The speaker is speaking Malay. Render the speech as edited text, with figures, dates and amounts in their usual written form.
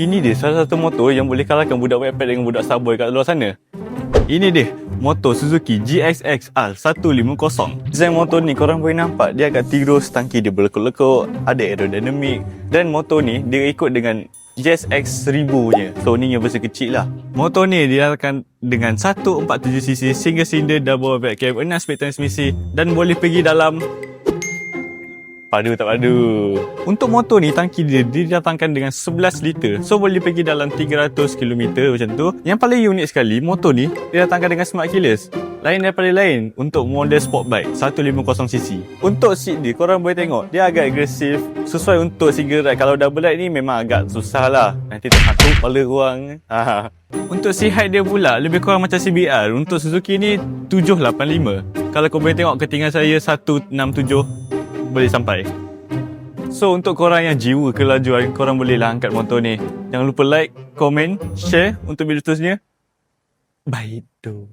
Ini dia salah satu motor yang boleh kalahkan budak Wattpad dengan budak Starboy kat luar sana. Ini dia, motor Suzuki GSX-R 150. Design motor ni korang boleh nampak dia agak tirus, tangki dia berlekuk-lekuk, ada aerodinamik. Dan motor ni dia ikut dengan GSX 1000 je. So ni yang versi kecil lah. Motor ni diarahkan dengan 147cc single cylinder double overhead cam, 6 speed transmisi dan boleh pergi dalam padu tak padu. Untuk motor ni tangki dia didatangkan dengan 11 liter. So boleh pergi dalam 300 km macam tu. Yang paling unik sekali, motor ni didatangkan dengan smart keyless. Lain daripada lain untuk model sport bike 150cc. Untuk seat dia korang boleh tengok dia agak agresif. Sesuai untuk single ride. Kalau double ride ni memang agak susah lah. Nanti terhantuk kepala korang. Untuk seat height dia pula lebih kurang macam CBR. Untuk Suzuki ni 785. Kalau korang boleh tengok ketinggian saya 167 boleh sampai. So untuk korang yang jiwa kelajuan, korang bolehlah angkat motor ni. Jangan lupa like, komen, share untuk video seterusnya. Bye tu.